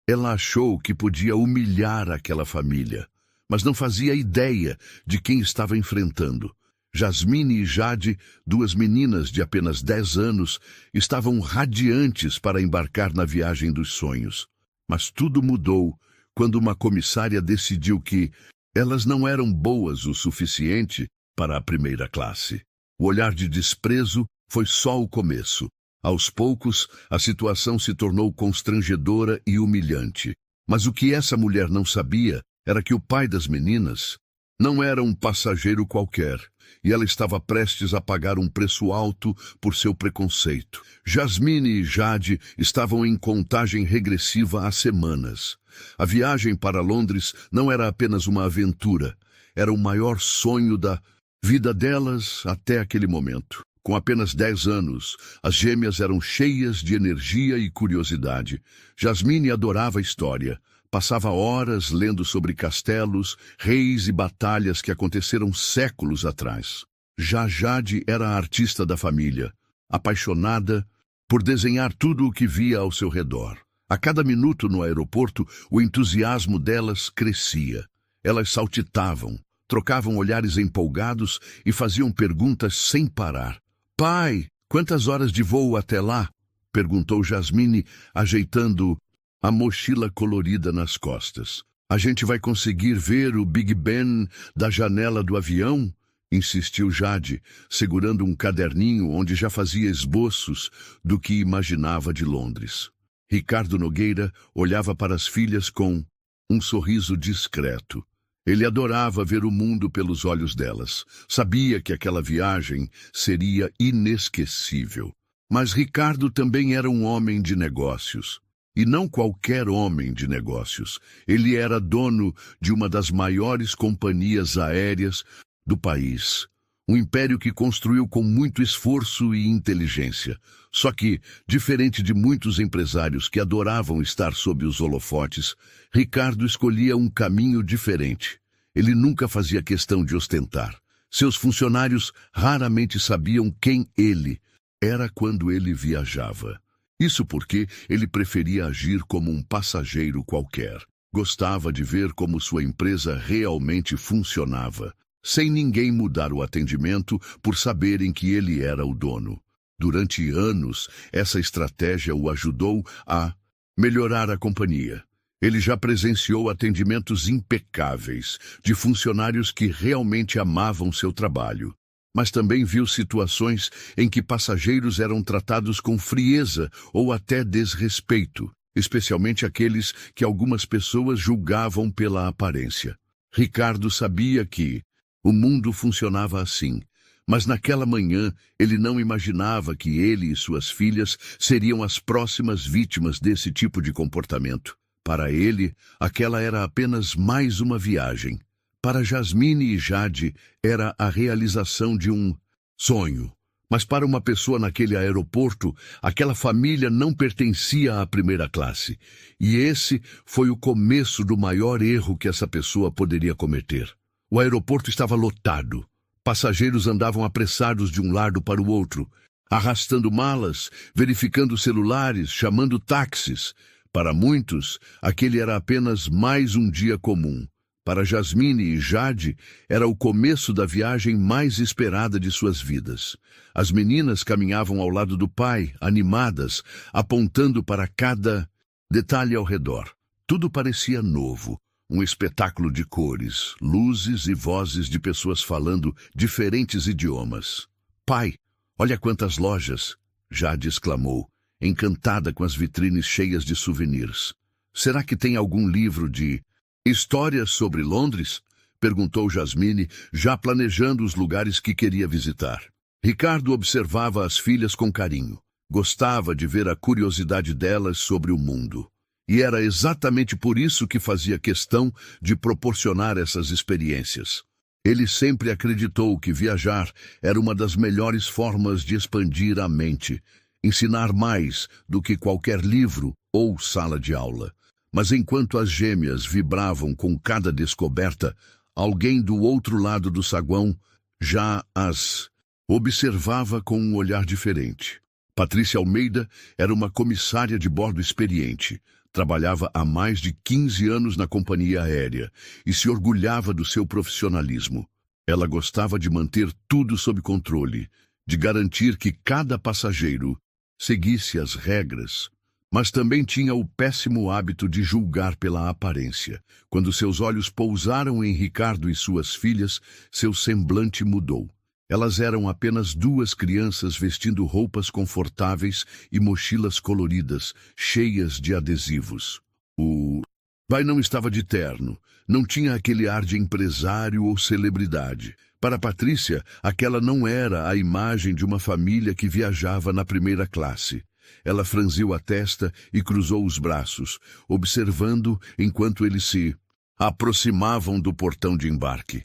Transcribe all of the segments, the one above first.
Ela achou que podia humilhar aquela família, mas não fazia ideia de quem estava enfrentando. Jasmine e Jade, duas meninas de apenas 10 anos, estavam radiantes para embarcar na viagem dos sonhos. Mas tudo mudou quando uma comissária decidiu que elas não eram boas o suficiente para a primeira classe. O olhar de desprezo foi só o começo. Aos poucos, a situação se tornou constrangedora e humilhante. Mas o que essa mulher não sabia era que o pai das meninas não era um passageiro qualquer, e ela estava prestes a pagar um preço alto por seu preconceito. Jasmine e Jade estavam em contagem regressiva há semanas. A viagem para Londres não era apenas uma aventura, era o maior sonho da vida delas até aquele momento. Com apenas 10 anos, as gêmeas eram cheias de energia e curiosidade. Jasmine adorava a história. Passava horas lendo sobre castelos, reis e batalhas que aconteceram séculos atrás. Já Jade era a artista da família, apaixonada por desenhar tudo o que via ao seu redor. A cada minuto no aeroporto, o entusiasmo delas crescia. Elas saltitavam, trocavam olhares empolgados e faziam perguntas sem parar. "Pai, quantas horas de voo até lá?" perguntou Jasmine, ajeitando a mochila colorida nas costas. "A gente vai conseguir ver o Big Ben da janela do avião?" insistiu Jade, segurando um caderninho onde já fazia esboços do que imaginava de Londres. Ricardo Nogueira olhava para as filhas com um sorriso discreto. Ele adorava ver o mundo pelos olhos delas. Sabia que aquela viagem seria inesquecível. Mas Ricardo também era um homem de negócios. E não qualquer homem de negócios. Ele era dono de uma das maiores companhias aéreas do país. Um império que construiu com muito esforço e inteligência. Só que, diferente de muitos empresários que adoravam estar sob os holofotes, Ricardo escolhia um caminho diferente. Ele nunca fazia questão de ostentar. Seus funcionários raramente sabiam quem ele era quando ele viajava. Isso porque ele preferia agir como um passageiro qualquer. Gostava de ver como sua empresa realmente funcionava, sem ninguém mudar o atendimento por saberem que ele era o dono. Durante anos, essa estratégia o ajudou a melhorar a companhia. Ele já presenciou atendimentos impecáveis de funcionários que realmente amavam seu trabalho. Mas também viu situações em que passageiros eram tratados com frieza ou até desrespeito, especialmente aqueles que algumas pessoas julgavam pela aparência. Ricardo sabia que o mundo funcionava assim, mas naquela manhã ele não imaginava que ele e suas filhas seriam as próximas vítimas desse tipo de comportamento. Para ele, aquela era apenas mais uma viagem. Para Jasmine e Jade, era a realização de um sonho. Mas para uma pessoa naquele aeroporto, aquela família não pertencia à primeira classe. E esse foi o começo do maior erro que essa pessoa poderia cometer. O aeroporto estava lotado. Passageiros andavam apressados de um lado para o outro, arrastando malas, verificando celulares, chamando táxis. Para muitos, aquele era apenas mais um dia comum. Para Jasmine e Jade, era o começo da viagem mais esperada de suas vidas. As meninas caminhavam ao lado do pai, animadas, apontando para cada detalhe ao redor. Tudo parecia novo, um espetáculo de cores, luzes e vozes de pessoas falando diferentes idiomas. "Pai, olha quantas lojas!" Jade exclamou, encantada com as vitrines cheias de souvenirs. "Será que tem algum livro de histórias sobre Londres?" perguntou Jasmine, já planejando os lugares que queria visitar. Ricardo observava as filhas com carinho. Gostava de ver a curiosidade delas sobre o mundo. E era exatamente por isso que fazia questão de proporcionar essas experiências. Ele sempre acreditou que viajar era uma das melhores formas de expandir a mente, ensinar mais do que qualquer livro ou sala de aula. Mas enquanto as gêmeas vibravam com cada descoberta, alguém do outro lado do saguão já as observava com um olhar diferente. Patrícia Almeida era uma comissária de bordo experiente. Trabalhava há mais de 15 anos na companhia aérea e se orgulhava do seu profissionalismo. Ela gostava de manter tudo sob controle, de garantir que cada passageiro seguisse as regras, mas também tinha o péssimo hábito de julgar pela aparência. Quando seus olhos pousaram em Ricardo e suas filhas, seu semblante mudou. Elas eram apenas duas crianças vestindo roupas confortáveis e mochilas coloridas, cheias de adesivos. O pai não estava de terno, não tinha aquele ar de empresário ou celebridade. Para Patrícia, aquela não era a imagem de uma família que viajava na primeira classe. Ela franziu a testa e cruzou os braços, observando enquanto eles se aproximavam do portão de embarque.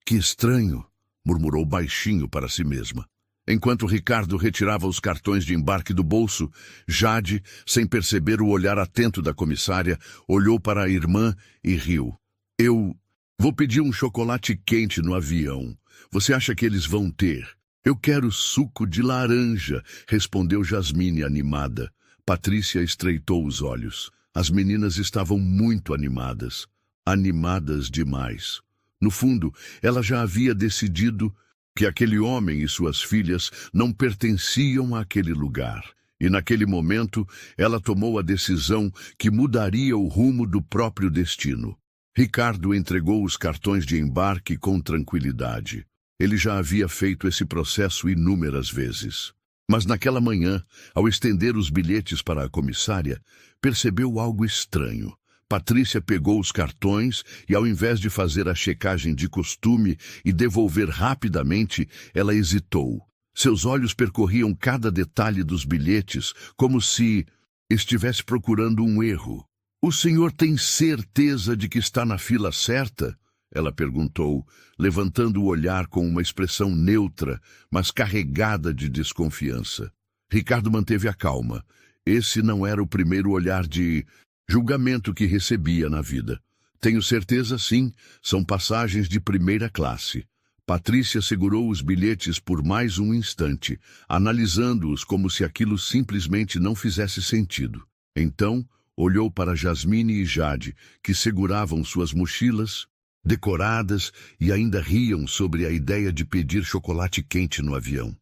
Que estranho! Murmurou baixinho para si mesma. Enquanto Ricardo retirava os cartões de embarque do bolso, Jade, sem perceber o olhar atento da comissária, olhou para a irmã e riu. Eu vou pedir um chocolate quente no avião. Você acha que eles vão ter? Eu quero suco de laranja, respondeu Jasmine animada. Patrícia estreitou os olhos. As meninas estavam muito animadas. Animadas demais. No fundo, ela já havia decidido que aquele homem e suas filhas não pertenciam àquele lugar. E naquele momento, ela tomou a decisão que mudaria o rumo do próprio destino. Ricardo entregou os cartões de embarque com tranquilidade. Ele já havia feito esse processo inúmeras vezes. Mas naquela manhã, ao estender os bilhetes para a comissária, percebeu algo estranho. Patrícia pegou os cartões e, ao invés de fazer a checagem de costume e devolver rapidamente, ela hesitou. Seus olhos percorriam cada detalhe dos bilhetes, como se estivesse procurando um erro. "O senhor tem certeza de que está na fila certa?" Ela perguntou, levantando o olhar com uma expressão neutra, mas carregada de desconfiança. Ricardo manteve a calma. Esse não era o primeiro olhar de julgamento que recebia na vida. "Tenho certeza, sim, são passagens de primeira classe." Patrícia segurou os bilhetes por mais um instante, analisando-os como se aquilo simplesmente não fizesse sentido. Então, olhou para Jasmine e Jade, que seguravam suas mochilas, decoradas, e ainda riam sobre a ideia de pedir chocolate quente no avião.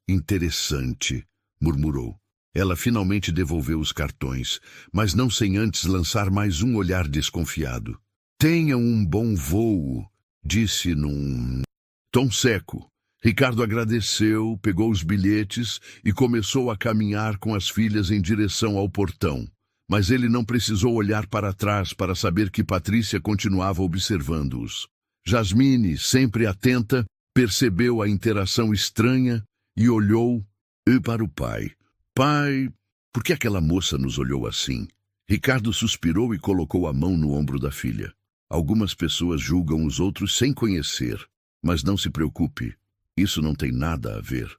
Interessante", murmurou. Ela finalmente devolveu os cartões, mas não sem antes lançar mais um olhar desconfiado. "Tenha um bom voo", disse num tom seco. Ricardo agradeceu, pegou os bilhetes e começou a caminhar com as filhas em direção ao portão. Mas ele não precisou olhar para trás para saber que Patrícia continuava observando-os. Jasmine, sempre atenta, percebeu a interação estranha e olhou para o pai. "Pai, por que aquela moça nos olhou assim?" Ricardo suspirou e colocou a mão no ombro da filha. "Algumas pessoas julgam os outros sem conhecer, mas não se preocupe, isso não tem nada a ver.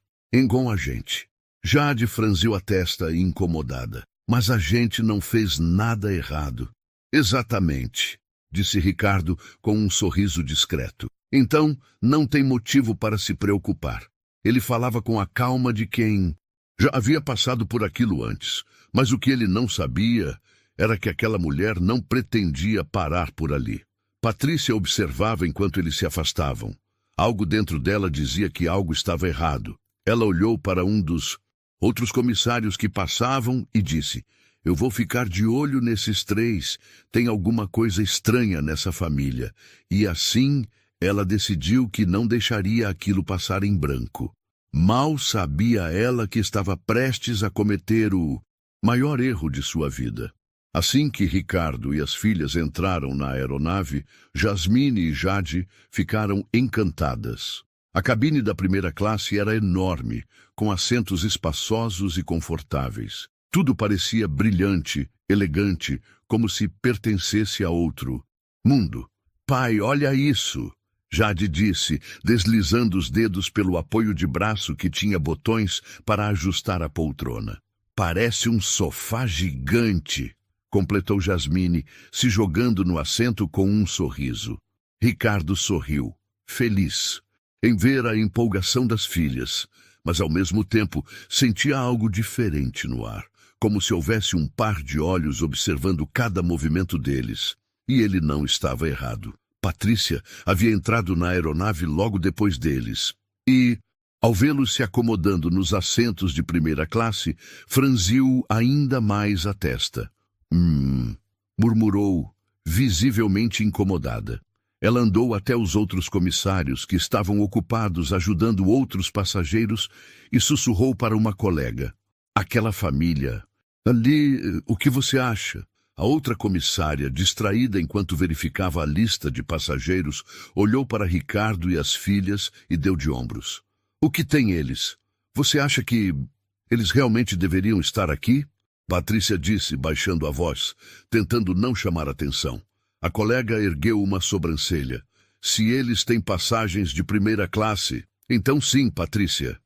Com a gente." Jade franziu a testa incomodada. "Mas a gente não fez nada errado." "Exatamente", disse Ricardo com um sorriso discreto. "Então, não tem motivo para se preocupar." Ele falava com a calma de quem já havia passado por aquilo antes, mas o que ele não sabia era que aquela mulher não pretendia parar por ali. Patrícia observava enquanto eles se afastavam. Algo dentro dela dizia que algo estava errado. Ela olhou para um dos outros comissários que passavam e disse: "Eu vou ficar de olho nesses três. Tem alguma coisa estranha nessa família." E assim ela decidiu que não deixaria aquilo passar em branco. Mal sabia ela que estava prestes a cometer o maior erro de sua vida. Assim que Ricardo e as filhas entraram na aeronave, Jasmine e Jade ficaram encantadas. A cabine da primeira classe era enorme, com assentos espaçosos e confortáveis. Tudo parecia brilhante, elegante, como se pertencesse a outro mundo. "Pai, olha isso!" Jade disse, deslizando os dedos pelo apoio de braço que tinha botões para ajustar a poltrona. "Parece um sofá gigante", completou Jasmine, se jogando no assento com um sorriso. Ricardo sorriu, feliz, em ver a empolgação das filhas, mas ao mesmo tempo sentia algo diferente no ar, como se houvesse um par de olhos observando cada movimento deles. E ele não estava errado. Patrícia havia entrado na aeronave logo depois deles. E, ao vê-los se acomodando nos assentos de primeira classe, franziu ainda mais a testa. Murmurou, visivelmente incomodada. Ela andou até os outros comissários, que estavam ocupados ajudando outros passageiros, e sussurrou para uma colega. Aquela família. Ali, o que você acha? A outra comissária, distraída enquanto verificava a lista de passageiros, olhou para Ricardo e as filhas e deu de ombros. O que tem eles? Você acha que eles realmente deveriam estar aqui? Patrícia disse, baixando a voz, tentando não chamar atenção. A colega ergueu uma sobrancelha. Se eles têm passagens de primeira classe, então sim, Patrícia.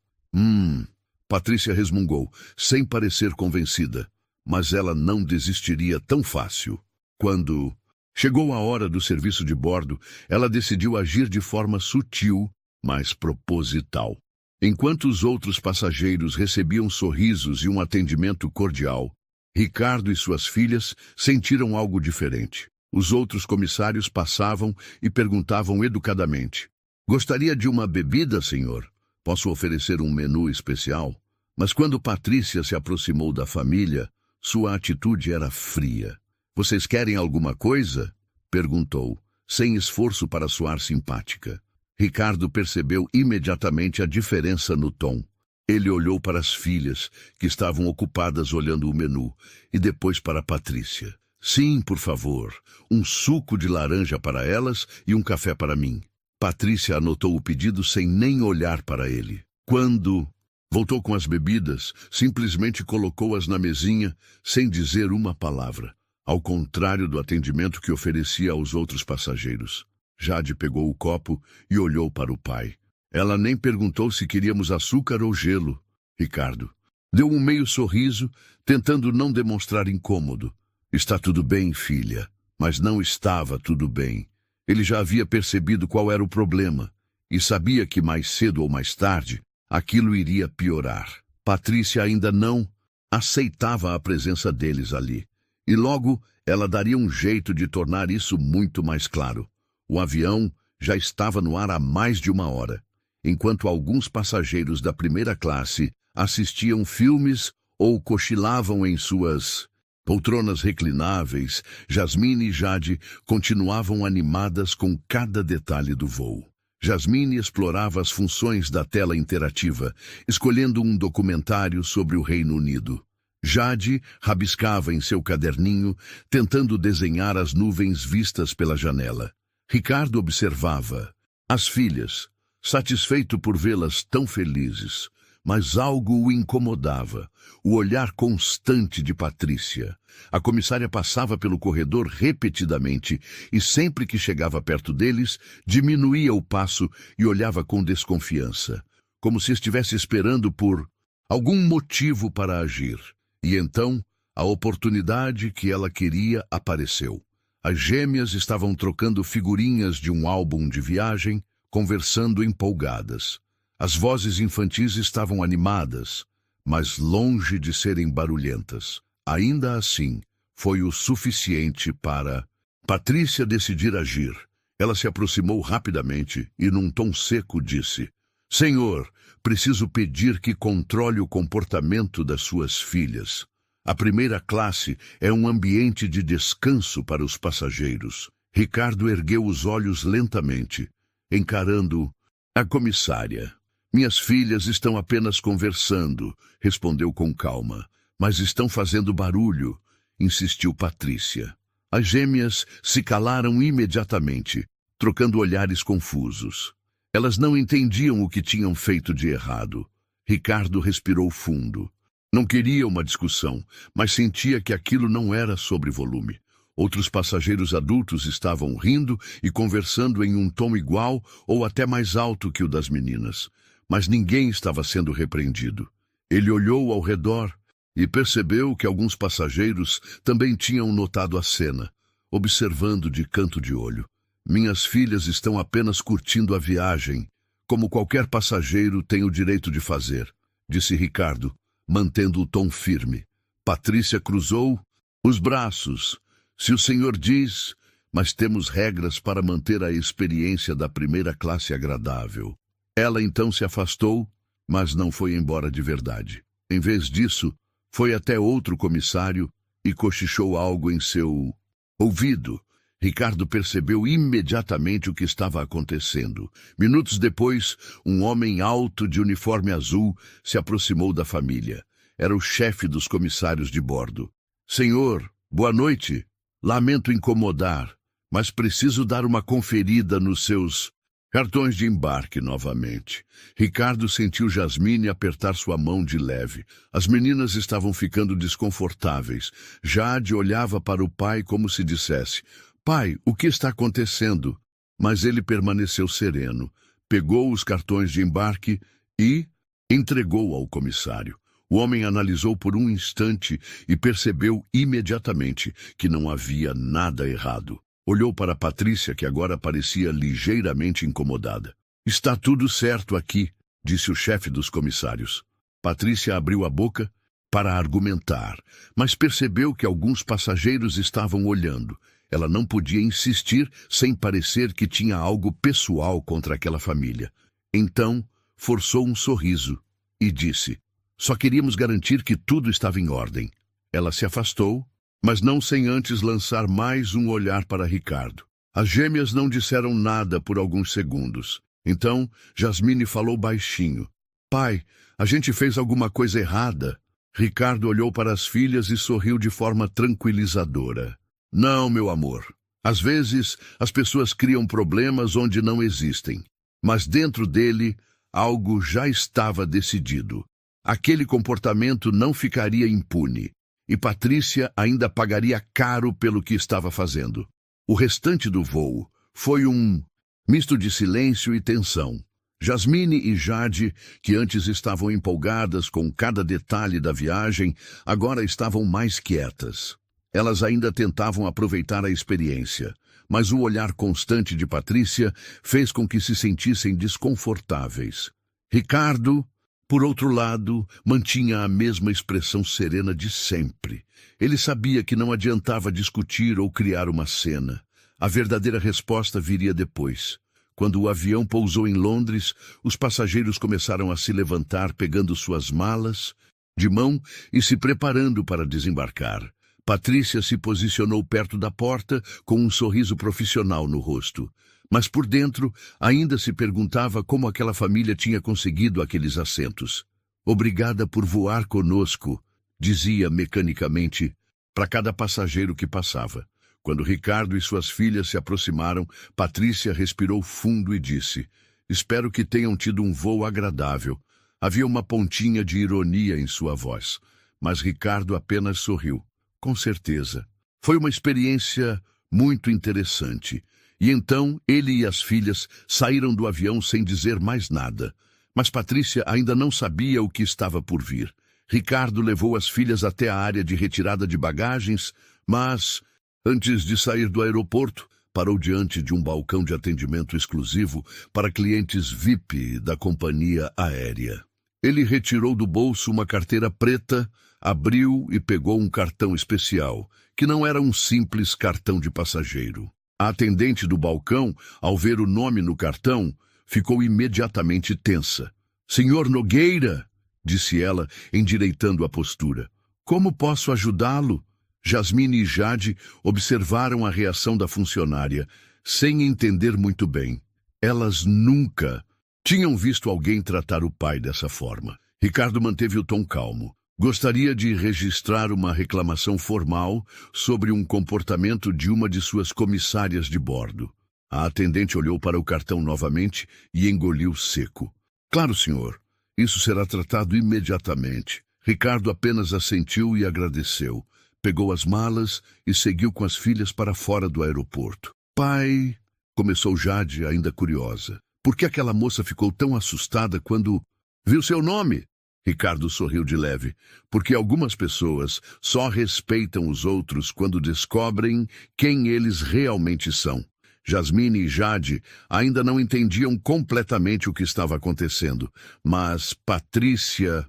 Patrícia resmungou, sem parecer convencida. Mas ela não desistiria tão fácil. Quando chegou a hora do serviço de bordo, ela decidiu agir de forma sutil, mas proposital. Enquanto os outros passageiros recebiam sorrisos e um atendimento cordial, Ricardo e suas filhas sentiram algo diferente. Os outros comissários passavam e perguntavam educadamente. Gostaria de uma bebida, senhor? Posso oferecer um menu especial? Mas quando Patrícia se aproximou da família, sua atitude era fria. Vocês querem alguma coisa? Perguntou, sem esforço para soar simpática. Ricardo percebeu imediatamente a diferença no tom. Ele olhou para as filhas, que estavam ocupadas olhando o menu, e depois para Patrícia. Sim, por favor, um suco de laranja para elas e um café para mim. Patrícia anotou o pedido sem nem olhar para ele. Quando voltou com as bebidas, simplesmente colocou-as na mesinha, sem dizer uma palavra, ao contrário do atendimento que oferecia aos outros passageiros. Jade pegou o copo e olhou para o pai. Ela nem perguntou se queríamos açúcar ou gelo. Ricardo deu um meio sorriso, tentando não demonstrar incômodo. Está tudo bem, filha. Mas não estava tudo bem. Ele já havia percebido qual era o problema, e sabia que mais cedo ou mais tarde, aquilo iria piorar. Patrícia ainda não aceitava a presença deles ali. E logo, ela daria um jeito de tornar isso muito mais claro. O avião já estava no ar há mais de uma hora, enquanto alguns passageiros da primeira classe assistiam filmes ou cochilavam em suas poltronas reclináveis. Jasmine e Jade continuavam animadas com cada detalhe do voo. Jasmine explorava as funções da tela interativa, escolhendo um documentário sobre o Reino Unido. Jade rabiscava em seu caderninho, tentando desenhar as nuvens vistas pela janela. Ricardo observava as filhas, satisfeito por vê-las tão felizes, mas algo o incomodava, o olhar constante de Patrícia. A comissária passava pelo corredor repetidamente e sempre que chegava perto deles, diminuía o passo e olhava com desconfiança, como se estivesse esperando por algum motivo para agir. E então, a oportunidade que ela queria apareceu. As gêmeas estavam trocando figurinhas de um álbum de viagem, conversando empolgadas. As vozes infantis estavam animadas, mas longe de serem barulhentas. Ainda assim, foi o suficiente para Patrícia decidir agir. Ela se aproximou rapidamente e, num tom seco, disse: Senhor, preciso pedir que controle o comportamento das suas filhas. A primeira classe é um ambiente de descanso para os passageiros. Ricardo ergueu os olhos lentamente, encarando a comissária. Minhas filhas estão apenas conversando, respondeu com calma. Mas estão fazendo barulho, insistiu Patrícia. As gêmeas se calaram imediatamente, trocando olhares confusos. Elas não entendiam o que tinham feito de errado. Ricardo respirou fundo. Não queria uma discussão, mas sentia que aquilo não era sobre volume. Outros passageiros adultos estavam rindo e conversando em um tom igual ou até mais alto que o das meninas, mas ninguém estava sendo repreendido. Ele olhou ao redor e percebeu que alguns passageiros também tinham notado a cena, observando de canto de olho. Minhas filhas estão apenas curtindo a viagem, como qualquer passageiro tem o direito de fazer, disse Ricardo, mantendo o tom firme. Patrícia cruzou os braços. Se o senhor diz, mas temos regras para manter a experiência da primeira classe agradável. Ela então se afastou, mas não foi embora de verdade. Em vez disso, foi até outro comissário e cochichou algo em seu ouvido. Ricardo percebeu imediatamente o que estava acontecendo. Minutos depois, um homem alto de uniforme azul se aproximou da família. Era o chefe dos comissários de bordo. Senhor, boa noite. Lamento incomodar, mas preciso dar uma conferida nos seus cartões de embarque novamente. Ricardo sentiu Jasmine apertar sua mão de leve. As meninas estavam ficando desconfortáveis. Jade olhava para o pai como se dissesse: pai, o que está acontecendo? Mas ele permaneceu sereno, pegou os cartões de embarque e entregou ao comissário. O homem analisou por um instante e percebeu imediatamente que não havia nada errado. Olhou para Patrícia, que agora parecia ligeiramente incomodada. Está tudo certo aqui, disse o chefe dos comissários. Patrícia abriu a boca para argumentar, mas percebeu que alguns passageiros estavam olhando. Ela não podia insistir sem parecer que tinha algo pessoal contra aquela família. Então, forçou um sorriso e disse: só queríamos garantir que tudo estava em ordem. Ela se afastou, mas não sem antes lançar mais um olhar para Ricardo. As gêmeas não disseram nada por alguns segundos. Então, Jasmine falou baixinho: pai, a gente fez alguma coisa errada. Ricardo olhou para as filhas e sorriu de forma tranquilizadora. Não, meu amor. Às vezes, as pessoas criam problemas onde não existem. Mas dentro dele, algo já estava decidido. Aquele comportamento não ficaria impune, e Patrícia ainda pagaria caro pelo que estava fazendo. O restante do voo foi um misto de silêncio e tensão. Jasmine e Jade, que antes estavam empolgadas com cada detalhe da viagem, agora estavam mais quietas. Elas ainda tentavam aproveitar a experiência, mas o olhar constante de Patrícia fez com que se sentissem desconfortáveis. Ricardo, por outro lado, mantinha a mesma expressão serena de sempre. Ele sabia que não adiantava discutir ou criar uma cena. A verdadeira resposta viria depois. Quando o avião pousou em Londres, os passageiros começaram a se levantar, pegando suas malas de mão e se preparando para desembarcar. Patrícia se posicionou perto da porta com um sorriso profissional no rosto. Mas por dentro ainda se perguntava como aquela família tinha conseguido aqueles assentos. Obrigada por voar conosco, dizia mecanicamente para cada passageiro que passava. Quando Ricardo e suas filhas se aproximaram, Patrícia respirou fundo e disse: espero que tenham tido um voo agradável. Havia uma pontinha de ironia em sua voz, mas Ricardo apenas sorriu. Com certeza. Foi uma experiência muito interessante. E então ele e as filhas saíram do avião sem dizer mais nada. Mas Patrícia ainda não sabia o que estava por vir. Ricardo levou as filhas até a área de retirada de bagagens, mas, antes de sair do aeroporto, parou diante de um balcão de atendimento exclusivo para clientes VIP da companhia aérea. Ele retirou do bolso uma carteira preta, abriu e pegou um cartão especial, que não era um simples cartão de passageiro. A atendente do balcão, ao ver o nome no cartão, ficou imediatamente tensa. Senhor Nogueira, disse ela, endireitando a postura. Como posso ajudá-lo? Jasmine e Jade observaram a reação da funcionária, sem entender muito bem. Elas nunca tinham visto alguém tratar o pai dessa forma. Ricardo manteve o tom calmo. Gostaria de registrar uma reclamação formal sobre um comportamento de uma de suas comissárias de bordo. A atendente olhou para o cartão novamente e engoliu seco. Claro, senhor. Isso será tratado imediatamente. Ricardo apenas assentiu e agradeceu. Pegou as malas e seguiu com as filhas para fora do aeroporto. Pai, começou Jade, ainda curiosa. Por que aquela moça ficou tão assustada quando viu seu nome? Ricardo sorriu de leve, porque algumas pessoas só respeitam os outros quando descobrem quem eles realmente são. Jasmine e Jade ainda não entendiam completamente o que estava acontecendo, mas Patrícia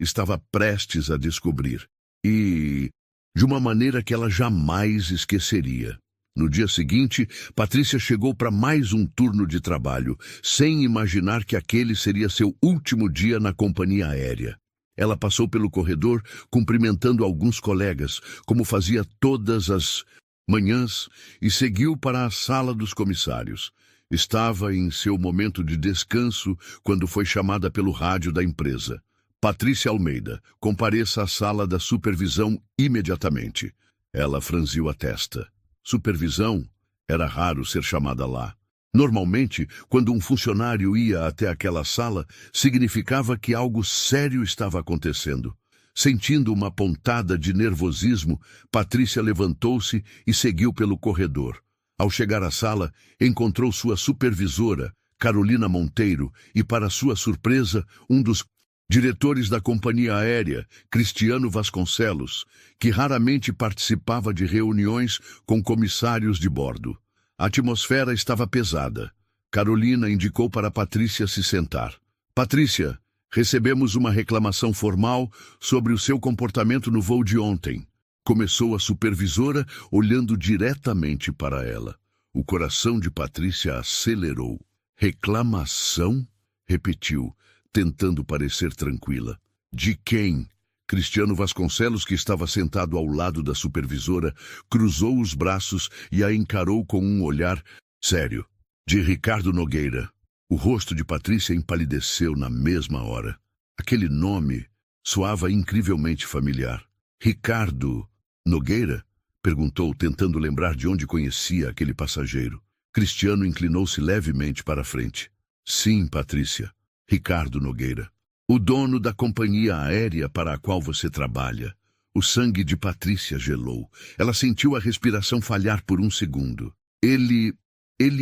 estava prestes a descobrir. E de uma maneira que ela jamais esqueceria. No dia seguinte, Patrícia chegou para mais um turno de trabalho, sem imaginar que aquele seria seu último dia na companhia aérea. Ela passou pelo corredor, cumprimentando alguns colegas, como fazia todas as manhãs, e seguiu para a sala dos comissários. Estava em seu momento de descanso quando foi chamada pelo rádio da empresa. Patrícia Almeida, compareça à sala da supervisão imediatamente. Ela franziu a testa. Supervisão? Era raro ser chamada lá. Normalmente, quando um funcionário ia até aquela sala, significava que algo sério estava acontecendo. Sentindo uma pontada de nervosismo, Patrícia levantou-se e seguiu pelo corredor. Ao chegar à sala, encontrou sua supervisora, Carolina Monteiro, e, para sua surpresa, um dos diretores da companhia aérea, Cristiano Vasconcelos, que raramente participava de reuniões com comissários de bordo. A atmosfera estava pesada. Carolina indicou para Patrícia se sentar. Patrícia, recebemos uma reclamação formal sobre o seu comportamento no voo de ontem. Começou a supervisora, olhando diretamente para ela. O coração de Patrícia acelerou. Reclamação? Repetiu, tentando parecer tranquila. De quem? Cristiano Vasconcelos, que estava sentado ao lado da supervisora, cruzou os braços e a encarou com um olhar sério. De Ricardo Nogueira. O rosto de Patrícia empalideceu na mesma hora. Aquele nome soava incrivelmente familiar. Ricardo Nogueira? Perguntou, tentando lembrar de onde conhecia aquele passageiro. Cristiano inclinou-se levemente para a frente. Sim, Patrícia. Ricardo Nogueira. O dono da companhia aérea para a qual você trabalha. O sangue de Patrícia gelou. Ela sentiu a respiração falhar por um segundo. Ele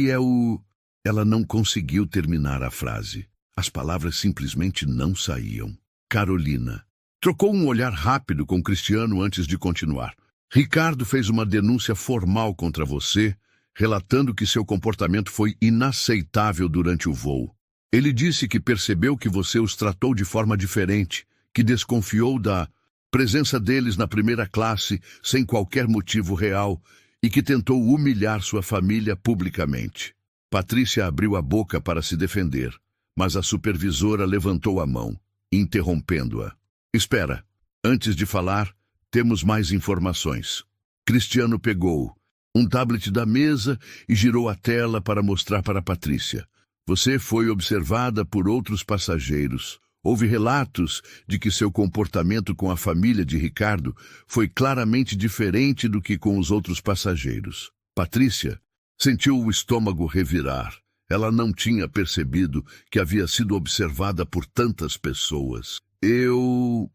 é o... Ela não conseguiu terminar a frase. As palavras simplesmente não saíam. Carolina. Trocou um olhar rápido com Cristiano antes de continuar. Ricardo fez uma denúncia formal contra você, relatando que seu comportamento foi inaceitável durante o voo. Ele disse que percebeu que você os tratou de forma diferente, que desconfiou da presença deles na primeira classe sem qualquer motivo real e que tentou humilhar sua família publicamente. Patrícia abriu a boca para se defender, mas a supervisora levantou a mão, interrompendo-a. Espera, antes de falar, temos mais informações. Cristiano pegou um tablet da mesa e girou a tela para mostrar para Patrícia. Você foi observada por outros passageiros. Houve relatos de que seu comportamento com a família de Ricardo foi claramente diferente do que com os outros passageiros. Patrícia sentiu o estômago revirar. Ela não tinha percebido que havia sido observada por tantas pessoas. Eu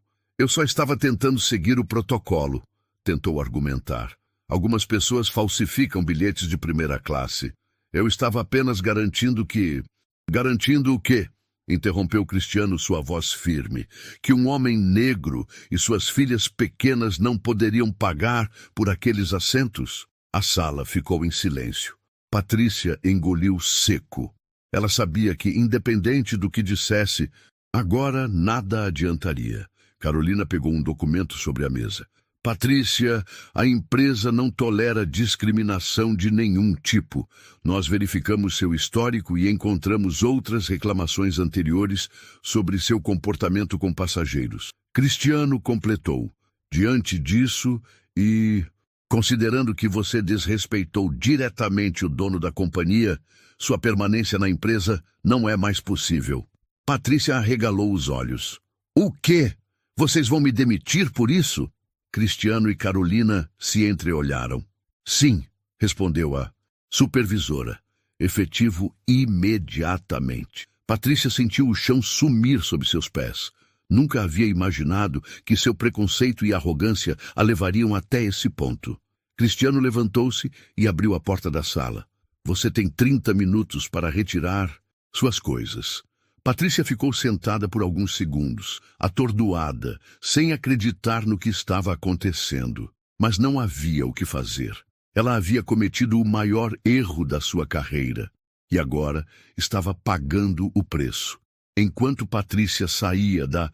só estava tentando seguir o protocolo, tentou argumentar. Algumas pessoas falsificam bilhetes de primeira classe. Eu estava apenas garantindo que... Garantindo o quê? Interrompeu Cristiano, sua voz firme. Que um homem negro e suas filhas pequenas não poderiam pagar por aqueles assentos? A sala ficou em silêncio. Patrícia engoliu seco. Ela sabia que, independente do que dissesse, agora nada adiantaria. Carolina pegou um documento sobre a mesa. Patrícia, a empresa não tolera discriminação de nenhum tipo. Nós verificamos seu histórico e encontramos outras reclamações anteriores sobre seu comportamento com passageiros. Cristiano completou. Diante disso e... considerando que você desrespeitou diretamente o dono da companhia, sua permanência na empresa não é mais possível. Patrícia arregalou os olhos. O quê? Vocês vão me demitir por isso? Cristiano e Carolina se entreolharam. Sim, respondeu a supervisora. Efetivo imediatamente. Patrícia sentiu o chão sumir sob seus pés. Nunca havia imaginado que seu preconceito e arrogância a levariam até esse ponto. Cristiano levantou-se e abriu a porta da sala. Você tem 30 minutos para retirar suas coisas. Patrícia ficou sentada por alguns segundos, atordoada, sem acreditar no que estava acontecendo. Mas não havia o que fazer. Ela havia cometido o maior erro da sua carreira e agora estava pagando o preço. Enquanto Patrícia saía da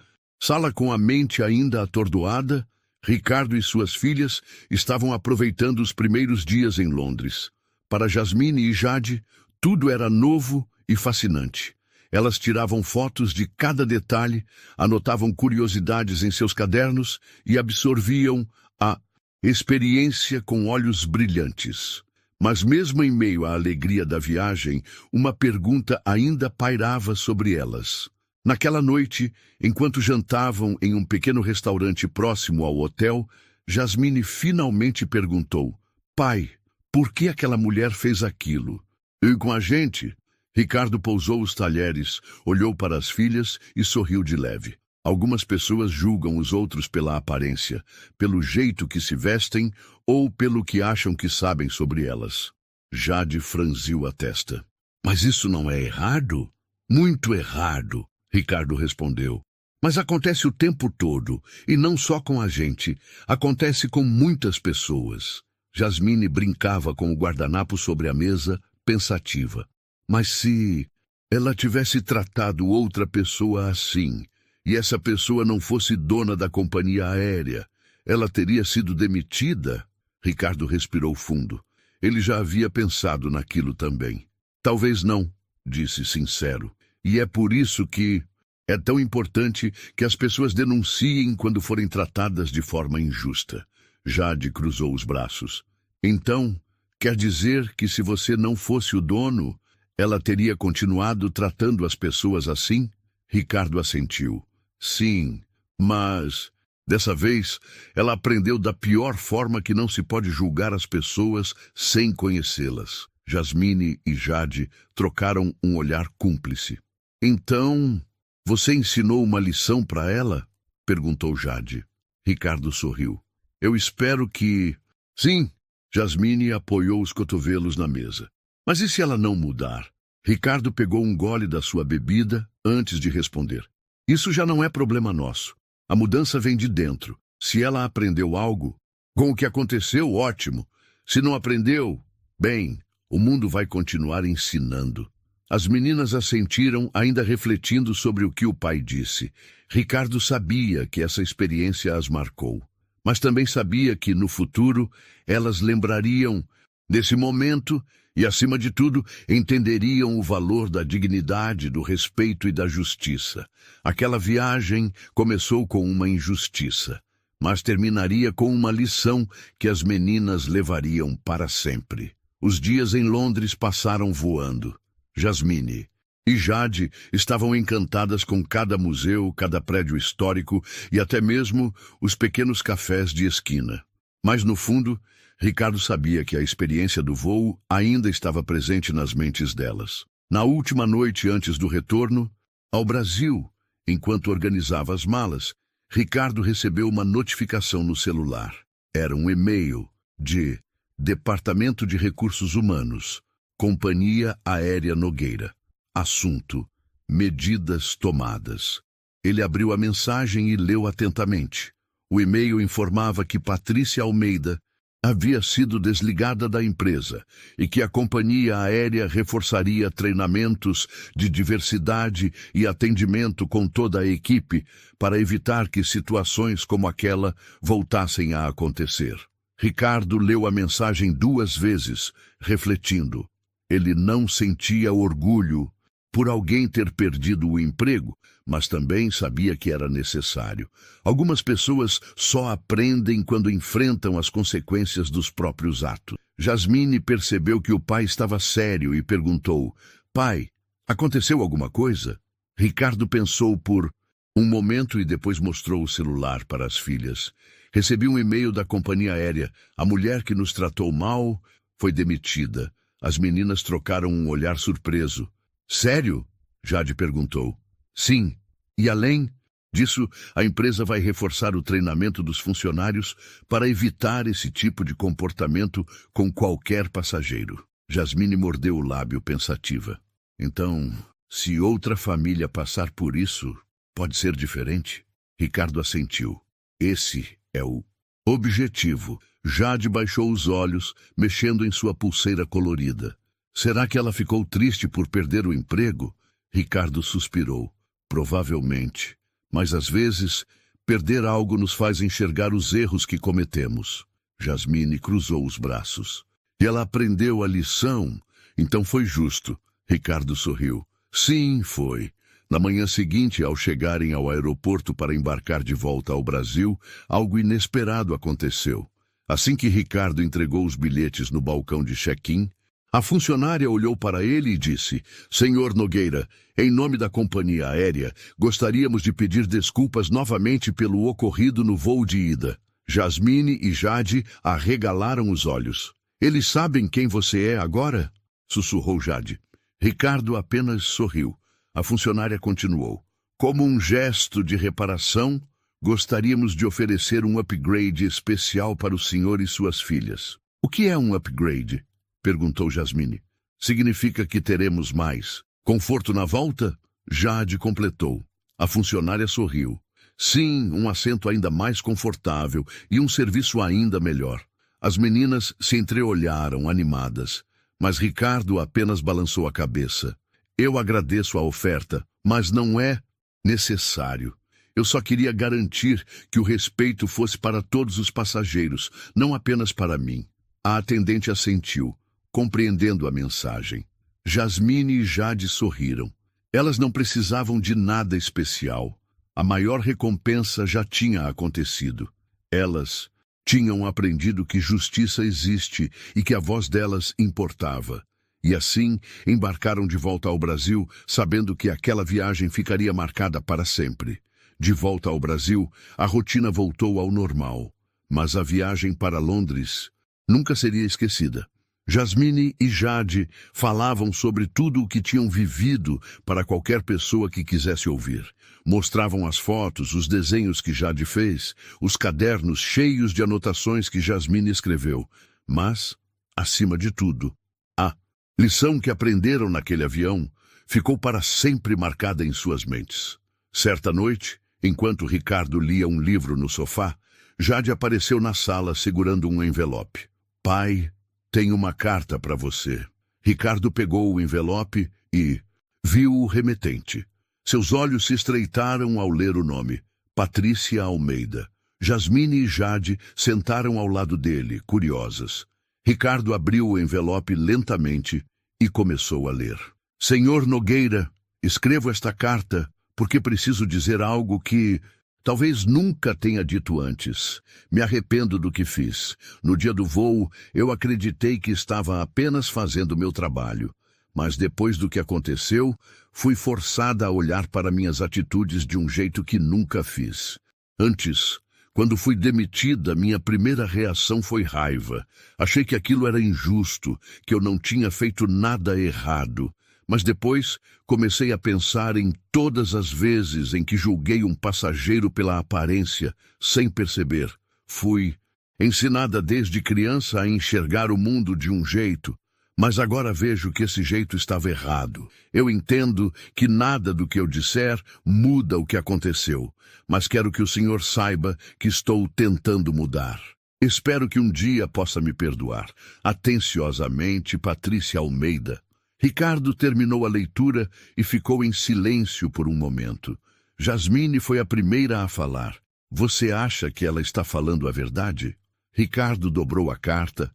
Sala com a mente ainda atordoada, Ricardo e suas filhas estavam aproveitando os primeiros dias em Londres. Para Jasmine e Jade, tudo era novo e fascinante. Elas tiravam fotos de cada detalhe, anotavam curiosidades em seus cadernos e absorviam a experiência com olhos brilhantes. Mas mesmo em meio à alegria da viagem, uma pergunta ainda pairava sobre elas. Naquela noite, enquanto jantavam em um pequeno restaurante próximo ao hotel, Jasmine finalmente perguntou: "Pai, por que aquela mulher fez aquilo?" "E com a gente?" Ricardo pousou os talheres, olhou para as filhas e sorriu de leve. Algumas pessoas julgam os outros pela aparência, pelo jeito que se vestem ou pelo que acham que sabem sobre elas. Jade franziu a testa. "Mas isso não é errado?" "Muito errado," Ricardo respondeu. "Mas acontece o tempo todo, e não só com a gente. Acontece com muitas pessoas." Jasmine brincava com o guardanapo sobre a mesa, pensativa. Mas se ela tivesse tratado outra pessoa assim, e essa pessoa não fosse dona da companhia aérea, ela teria sido demitida? Ricardo respirou fundo. Ele já havia pensado naquilo também. "Talvez não," disse sincero. "E é por isso que é tão importante que as pessoas denunciem quando forem tratadas de forma injusta." Jade cruzou os braços. "Então, quer dizer que se você não fosse o dono, ela teria continuado tratando as pessoas assim?" Ricardo assentiu. "Sim, mas dessa vez ela aprendeu da pior forma que não se pode julgar as pessoas sem conhecê-las." Jasmine e Jade trocaram um olhar cúmplice. "Então, você ensinou uma lição para ela?" perguntou Jade. Ricardo sorriu. "Eu espero que..." "Sim." Jasmine apoiou os cotovelos na mesa. "Mas e se ela não mudar?" Ricardo pegou um gole da sua bebida antes de responder. "Isso já não é problema nosso. A mudança vem de dentro. Se ela aprendeu algo, com o que aconteceu, ótimo. Se não aprendeu, bem, o mundo vai continuar ensinando." As meninas assentiram, ainda refletindo sobre o que o pai disse. Ricardo sabia que essa experiência as marcou, mas também sabia que, no futuro, elas lembrariam desse momento e, acima de tudo, entenderiam o valor da dignidade, do respeito e da justiça. Aquela viagem começou com uma injustiça, mas terminaria com uma lição que as meninas levariam para sempre. Os dias em Londres passaram voando. Jasmine e Jade estavam encantadas com cada museu, cada prédio histórico e até mesmo os pequenos cafés de esquina. Mas, no fundo, Ricardo sabia que a experiência do voo ainda estava presente nas mentes delas. Na última noite antes do retorno ao Brasil, enquanto organizava as malas, Ricardo recebeu uma notificação no celular. Era um e-mail de Departamento de Recursos Humanos, Companhia Aérea Nogueira. Assunto: medidas tomadas. Ele abriu a mensagem e leu atentamente. O e-mail informava que Patrícia Almeida havia sido desligada da empresa e que a companhia aérea reforçaria treinamentos de diversidade e atendimento com toda a equipe para evitar que situações como aquela voltassem a acontecer. Ricardo leu a mensagem 2 vezes, refletindo. Ele não sentia orgulho por alguém ter perdido o emprego, mas também sabia que era necessário. Algumas pessoas só aprendem quando enfrentam as consequências dos próprios atos. Jasmine percebeu que o pai estava sério e perguntou: "Pai, aconteceu alguma coisa?" Ricardo pensou por um momento e depois mostrou o celular para as filhas. "Recebi um e-mail da companhia aérea. A mulher que nos tratou mal foi demitida." As meninas trocaram um olhar surpreso. "Sério?" Jade perguntou. "Sim. E além disso, a empresa vai reforçar o treinamento dos funcionários para evitar esse tipo de comportamento com qualquer passageiro." Jasmine mordeu o lábio pensativa. "Então, se outra família passar por isso, pode ser diferente?" Ricardo assentiu. "Esse é o objetivo." Jade baixou os olhos, mexendo em sua pulseira colorida. "Será que ela ficou triste por perder o emprego?" Ricardo suspirou. "Provavelmente. Mas às vezes, perder algo nos faz enxergar os erros que cometemos. Jasmine cruzou os braços. E ela aprendeu a lição, então foi justo. Ricardo sorriu. Sim, foi. Na manhã seguinte, ao chegarem ao aeroporto para embarcar de volta ao Brasil, algo inesperado aconteceu. Assim que Ricardo entregou os bilhetes no balcão de check-in, a funcionária olhou para ele e disse: Senhor Nogueira, em nome da companhia aérea, gostaríamos de pedir desculpas novamente pelo ocorrido no voo de ida. Jasmine e Jade arregalaram os olhos. Eles sabem quem você é agora? Sussurrou Jade. Ricardo apenas sorriu. A funcionária continuou. Como um gesto de reparação, gostaríamos de oferecer um upgrade especial para o senhor e suas filhas. O que é um upgrade? Perguntou Jasmine. Significa que teremos mais conforto na volta? Jade completou. A funcionária sorriu. Sim, um assento ainda mais confortável e um serviço ainda melhor. As meninas se entreolharam, animadas, mas Ricardo apenas balançou a cabeça. Eu agradeço a oferta, mas não é necessário. Eu só queria garantir que o respeito fosse para todos os passageiros, não apenas para mim. A atendente assentiu, compreendendo a mensagem. Jasmine e Jade sorriram. Elas não precisavam de nada especial. A maior recompensa já tinha acontecido. Elas tinham aprendido que justiça existe e que a voz delas importava. E assim, embarcaram de volta ao Brasil, sabendo que aquela viagem ficaria marcada para sempre. De volta ao Brasil, a rotina voltou ao normal. Mas a viagem para Londres nunca seria esquecida. Jasmine e Jade falavam sobre tudo o que tinham vivido para qualquer pessoa que quisesse ouvir. Mostravam as fotos, os desenhos que Jade fez, os cadernos cheios de anotações que Jasmine escreveu. Mas, acima de tudo, a lição que aprenderam naquele avião ficou para sempre marcada em suas mentes. Certa noite, enquanto Ricardo lia um livro no sofá, Jade apareceu na sala segurando um envelope. Pai, tenho uma carta para você. Ricardo pegou o envelope e viu o remetente. Seus olhos se estreitaram ao ler o nome. Patrícia Almeida. Jasmine e Jade sentaram ao lado dele, curiosas. Ricardo abriu o envelope lentamente e começou a ler. Senhor Nogueira, escrevo esta carta porque preciso dizer algo que talvez nunca tenha dito antes. Me arrependo do que fiz. No dia do voo, eu acreditei que estava apenas fazendo meu trabalho. Mas depois do que aconteceu, fui forçada a olhar para minhas atitudes de um jeito que nunca fiz. Antes, quando fui demitida, minha primeira reação foi raiva. Achei que aquilo era injusto, que eu não tinha feito nada errado. Mas depois comecei a pensar em todas as vezes em que julguei um passageiro pela aparência, sem perceber. Fui ensinada desde criança a enxergar o mundo de um jeito, mas agora vejo que esse jeito estava errado. Eu entendo que nada do que eu disser muda o que aconteceu, mas quero que o senhor saiba que estou tentando mudar. Espero que um dia possa me perdoar. Atenciosamente, Patrícia Almeida. Ricardo terminou a leitura e ficou em silêncio por um momento. Jasmine foi a primeira a falar. Você acha que ela está falando a verdade? Ricardo dobrou a carta,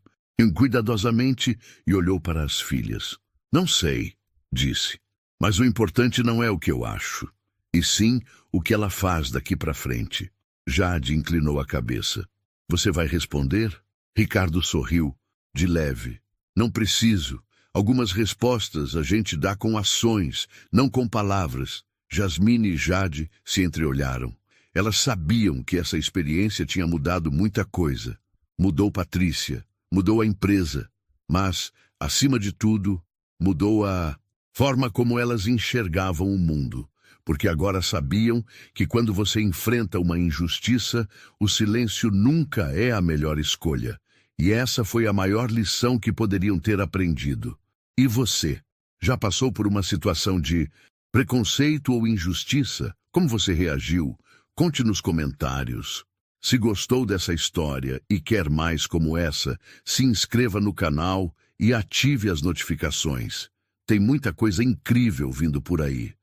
cuidadosamente, e olhou para as filhas. Não sei, disse. Mas o importante não é o que eu acho, e sim o que ela faz daqui para frente. Jade inclinou a cabeça. Você vai responder? Ricardo sorriu, de leve. Não preciso. Algumas respostas a gente dá com ações, não com palavras. Jasmine e Jade se entreolharam. Elas sabiam que essa experiência tinha mudado muita coisa. Mudou Patrícia, mudou a empresa, mas, acima de tudo, mudou a forma como elas enxergavam o mundo. Porque agora sabiam que quando você enfrenta uma injustiça, o silêncio nunca é a melhor escolha. E essa foi a maior lição que poderiam ter aprendido. E você? Já passou por uma situação de preconceito ou injustiça? Como você reagiu? Conte nos comentários. Se gostou dessa história e quer mais como essa, se inscreva no canal e ative as notificações. Tem muita coisa incrível vindo por aí.